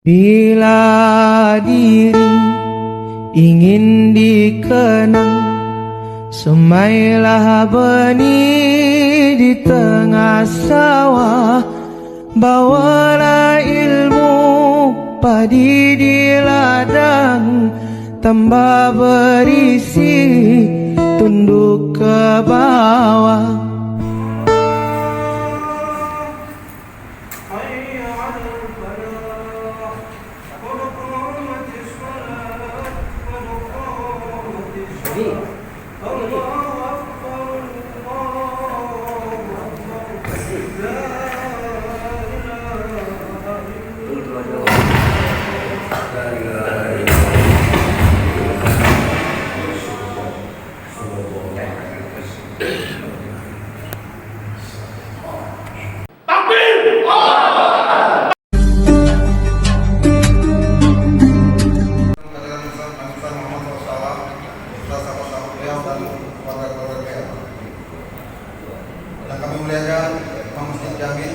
Bila diri ingin dikenang, semailah benih di tengah sawah. Bawalah ilmu padi di ladang, tambah berisi tunduk ke bawah. Yang kami muliakan Imam Masjid Jami,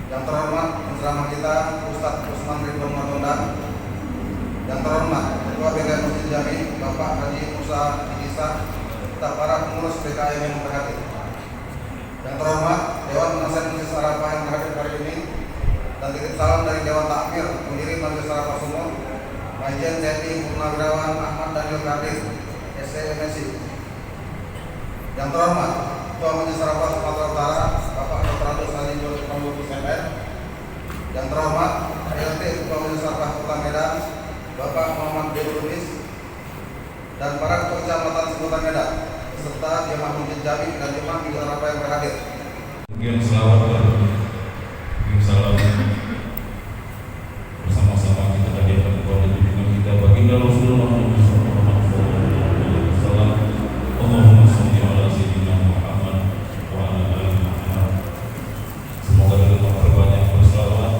yang terhormat penceramah kita Ustadz Usman Ridwan Matondan, yang terhormat Ketua BKM Masjid Jami Bapak Haji Musa Idisa, serta para pengurus BKM yang berhadir. Yang terhormat Dewan Penasihat Majelis Arafah yang berhadir hari ini, dan titip salam dari Dewan Takmir pendiri Majelis Arafah Sumur, Majen TNI Purnawirawan Ahmad Daniel Kadir, STMSI. Yang terhormat Ketua Majelis Arafah Sumatera Utara Bapak Dr. Agus Ali Jol Pembuku MN. Yang terhormat PLT Ketua Majelis Arafah Kota Medan Bapak Muhammad Berulis, dan para ketua kecamatan seputar Medan serta jemaah Masjid Jami dan jemaah Majelis Arafah yang berhadir. Yang selawat dan salam bersama-sama kita hadirkan kepada junjungan kita baginda Rasulullah SAW. Allahumma sholli ala sayyidina Muhammad wa ala ali Muhammad. Semoga kita terbanyak berselawat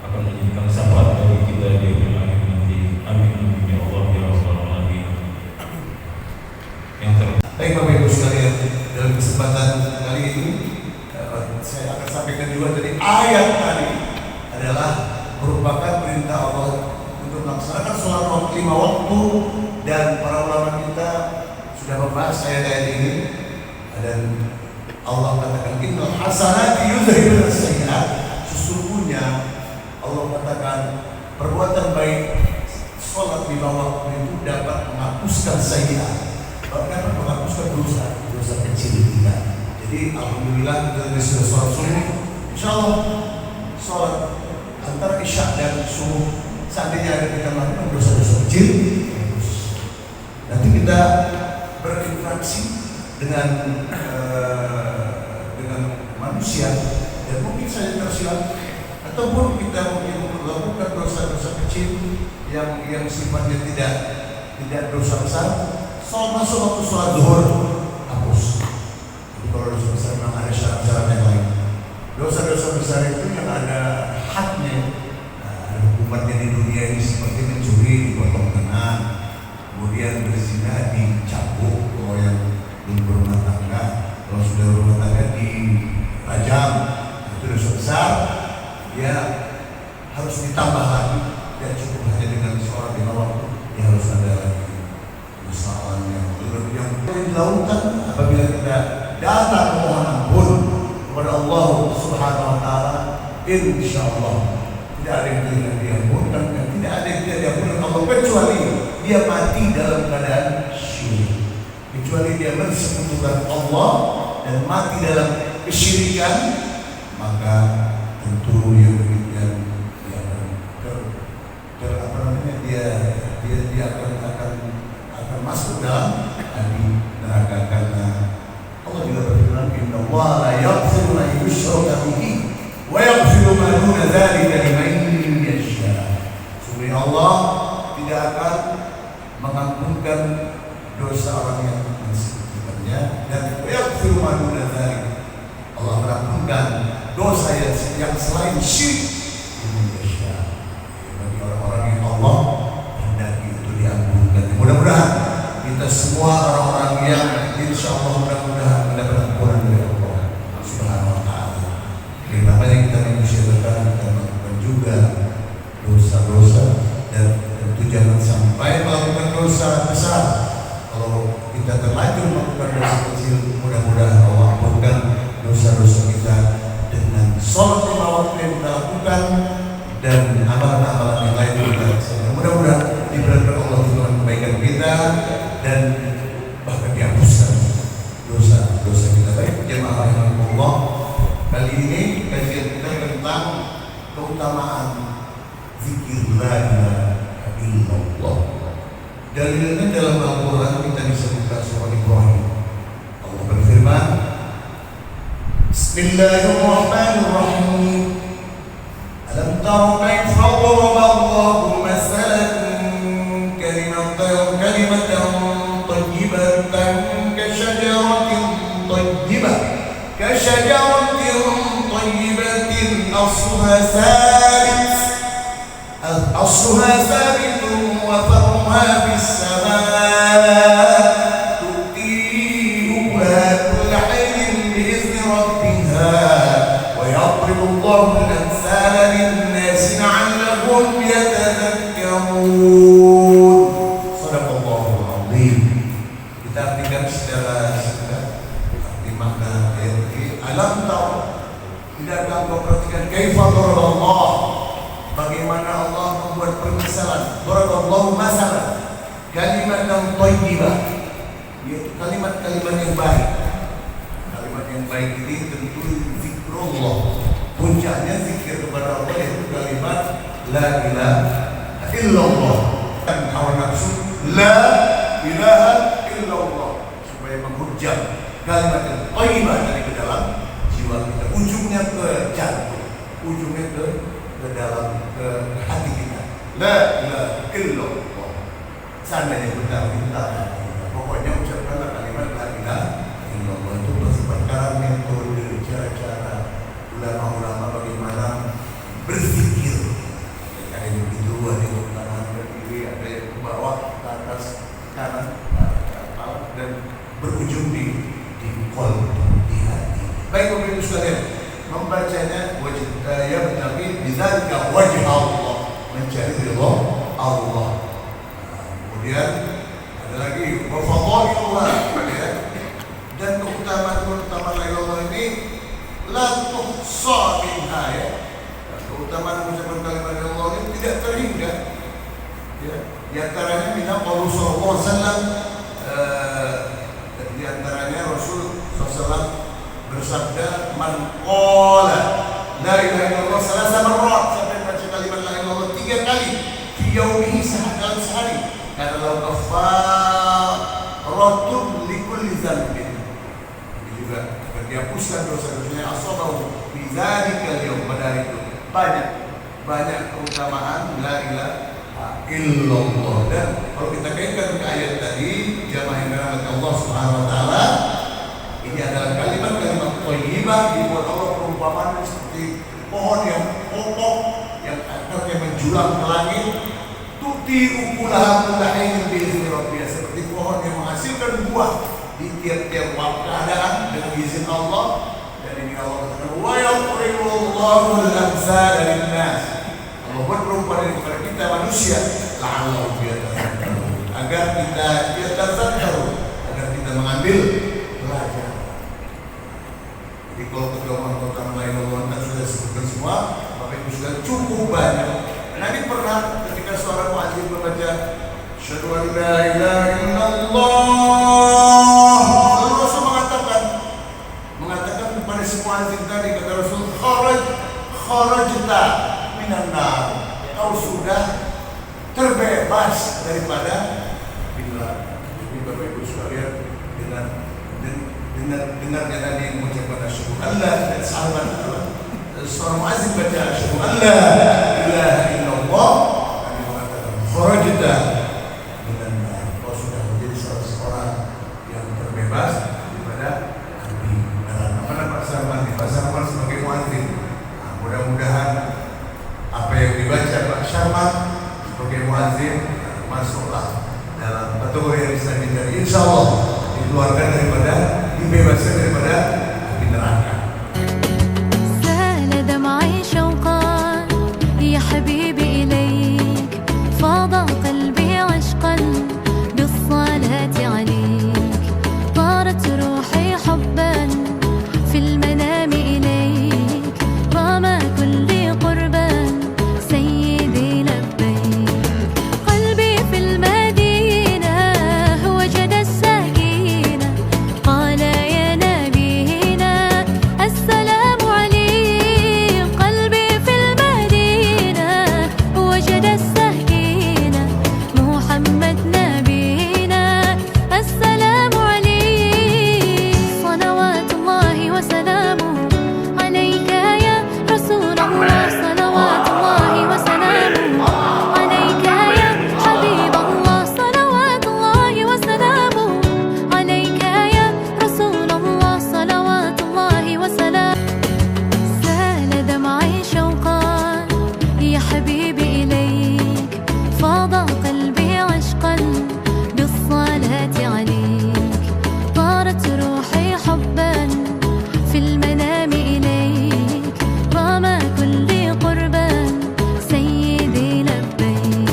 akan menjadikan syafaat bagi kita di akhir nanti. Amin amin ya Allah ya rabbal alamin. Yang Baik Bapak Ibu sekalian, dalam kesempatan kali ini saya akan sampaikan juga dari ayat tadi adalah merupakan perintah Allah untuk melaksanakan sholat lima waktu, dan para ulama kita sudah membahas ayat-ayat ini. Dan Allah katakan innal hasanati yudhhibun as-sayyi'at, sesungguhnya Allah katakan perbuatan baik sholat lima waktu itu dapat menghapuskan sayyi'at, dapat menghapuskan dosa kecil kita. Jadi alhamdulillah kita sudah sholat subuh. Insyaallah sholat antara isya dan subuh, seandainya ada kita melakukan dosa-dosa kecil, nanti kita berinteraksi dengan manusia, dan mungkin saja tersilap, ataupun kita mungkin melakukan dosa-dosa kecil yang sifatnya tidak dosa besar. Soal masuk waktu sholat zuhur hapus. Jadi kalau dosa besar memang ada syarat-syarat yang lain. Dosa-dosa besar itu yang ada hadnya, ada hukumannya di dunia ini, seperti mencuri dipotong tengah, kemudian berzina dicambuk kalau yang belum berumah tangga, kalau sudah berumah tangga dirajam. Itu dosa besar, dia harus ditambah lagi. Tidak cukup hanya dengan seorang lima waktu, dia harus ada lagi kesalahan yang dilakukan apabila kita datang memohon ampun kepada Allah Subhanahu wa taala. Insyaallah tidak ada yang tidak diampunkan, dan tidak ada yang tidak diampunkan Allah kecuali dia mati dalam keadaan syirik, kecuali dia mensekutukan Allah dan mati dalam kesyirikan, maka tentu yang demikian dia akan masuk dalam api neraka, karena Allah juga berfirman innallaha la yaghfiru an yushraka bihi wa yaghfiru ma duna dzalika liman yasha. Sungguh Allah tidak akan mengampunkan dosa orang yang mensekutukannya, dan wa yaghfiru ma duna dzalika, Allah mengampunkan dosa yang selain syirik liman yasha, bagi orang-orang yang Allah hendaki itu diampunkan. Mudah-mudahan kita semua orang-orang yang insyaallah mudah-mudahan mendapat ampunan dari Allah Subhanahu wa taala. Namanya kita manusia berkah, kita melakukan juga dosa-dosa dan tentu jangan sampai melakukan dosa besar. Kalau kita terlanjur melakukan dosa kecil, mudah-mudahan Allah ampunkan dosa-dosa kita dengan sholat lima waktu yang kita lakukan dan amalan-amalan yang lain kita lakukan. Mudah-mudahan diberkati Allah dengan kebaikan kita dan bahkan dihapuskan dosa-dosa kita. Baik jemaah rahimahullah, kali ini kajian kita tentang keutamaan zikir la ilaha illallah. Dalilnya dalam Al-Quran kita bisa buka surah Ibrahim. Allah berfirman, Bismillahirrahmanirrahim. Alam tara kaifa daraba Allahu masalan kalimatan tayyibatan kashajaratin tayyibatin asluha sabitun wa far'uha fis samaa tu'ti ukulaha kulla hinin bi'izni rabbiha wa yadribu Allahu al-amsala lin-nasi la'allahum yatadhakkarun. Shadaqallahul azim. Kita artikan secara singkat arti makna ayat ini. Alam tahu, tidakkah engkau perhatikan kaifa darallah, bagaimana Allah membuat permisalan. Darallahu masalan kalimatan thayyibah, yaitu kalimat-kalimat yang baik. Kalimat yang baik ini tentu zikrullah. Puncaknya zikir kepada Allah yaitu kalimat la ilaha illallah. Dan hawa nafsu la ilaha illallah supaya menghujam kalimat yang thayyibah dari ke dalam jiwa kita, ujungnya ke jantung, ujungnya ke dalam ke hati kita. La ilaha illallah. Seandainya benar kita, pokoknya ucapkanlah kalimat la ilaha illallah. Itu perkara metode, cara-cara ulama-ulama bagaimana berzikir. Ada yang begitu, ada yang ke kanan ke kiri, ada yang ke bawah, ke atas, kanan, ke kepala, dan berujung di qalb, di hati. Baik Bapak Ibu sekalian, membacanya wajib yabtaghi bidzalika wajh Allah, mencari ridha Allah. Kemudian ada lagi wa fadhailullah, dan keutamaan la ilaha ini la tuhsa minha, ya. Keutamaan mengucapkan kalimat la ilaha ini tidak terhingga. Ya, di antaranya minha qaulu sallallahu alaihi wasallam, di antaranya Rasul SAW bersabda, man qala la ilaha illallah salasa marrat, sampai baca kalimat la ilaha illallah 3 kali fi yaumihi, dalam sehari, karena lau kafaratun li kulli dzambin, ini juga akan dihapuskan dosa-dosanya asabahu bi dzalikal yaum, pada hari itu. Banyak keutamaan la ilaha illallah. Dan kalau kita kaitkan ke ayat tadi, jamaah yang dirahmati Allah Subhanahu wa taala, ini adalah kalimat-kalimat thayyibah dibuat Allah perumpamaan seperti pohon yang kokoh yang akarnya menjulang ke langit, tu'ti ukulaha kulla hinin bi'izni rabbiha, seperti pohon yang menghasilkan buah di tiap-tiap keadaan dengan izin Allah. Dan ini Allah katakan wa yadribu Allahu al-amsala lin-nas, Allah buat perumpamaan kepada kita manusia, la'allahu yatadzakkarun, agar kita yatadzakkarun, agar kita mengambil pelajaran. Jadi kalau keutamaan la ilaha illallah kita sudah sebutkan semua, Bapak Ibu sudah cukup banyak. Nabi pernah ketika seorang muadzin membaca asyhadu an la ilaha illallah, lalu Rasul mengatakan kepada si muadzin tadi, kata Rasul, kharajta minan nar, kau sudah terbebas daripada neraka. Jadi Bapak Ibu sekalian, dengarnya tadi mengucapkan asyhadu an la, dan sahabat seorang muadzin baca asyhadu an la ilaha illallah, Nabi mengatakan kharajta minan nar, kau sudah menjadi salah seorang yang terbebas daripada api neraka. Mana Pak Sarman? Pak Sarman sebagai muadzin. Mudah-mudahan apa yang dibaca Pak Syarman sebagai muadzin masuklah dalam kategori yang bisa dicari, insya Allah dikeluarkan daripada, dibebaskan daripada api neraka. سال دمعي شوقا يا حبيبي إليك فاض قلبي عشقا بالصلاة عليك طارت روحي حبا في المنام إليك رغم كل قربا سيدي لبيك قلبي في المدينة وجد السكينة قال يا نبينا السلام عليك قلبي في المدينة وجد السكينة محمد نبينا السلام عليك صلوات الله وسلامه عليك يا رسول الله صلوات الله وسلامه عليك يا حبيب الله صلوات الله وسلامه عليك يا رسول الله صلوات الله وسلامه سال دمعي شوقا يا حبيبي إليك فاض قلبي عشقا بالصلاة عليك طارت روحي حبا في المنام إليك رغم كل قربا سيدي لبيك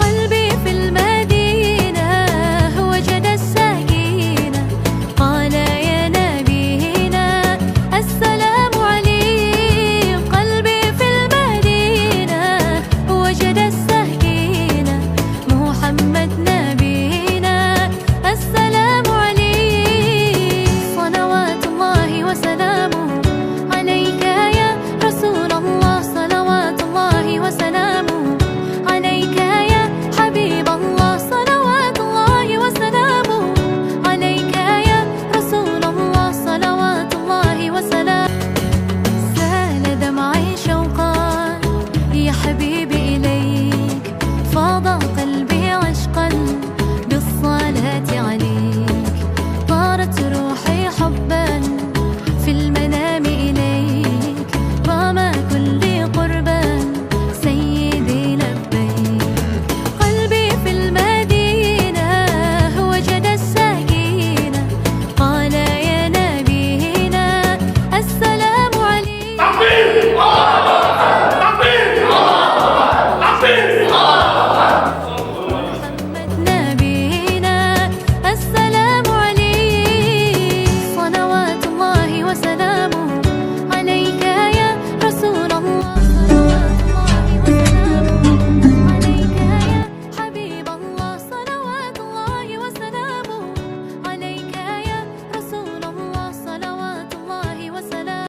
قلبي في المدينة وجد السكينة قال يا نبينا السلام عليك قلبي في المدينة وجد السكينة محمد نبينا السلام عليك صلوات الله وسلامه عليك يا رسول الله صلوات الله وسلامه عليك يا حبيب الله صلوات الله وسلامه عليك يا رسول الله صلوات الله وسلامه سال دمعي شوقا يا حبيبي إليك فاض قلبي عشقا بالصلاة عليك طارت روحي حبا في المنام إليك رغم كل قربا سيدي لبيك قلبي في المدينة وجد السكينة قال يا نبينا السلام عليك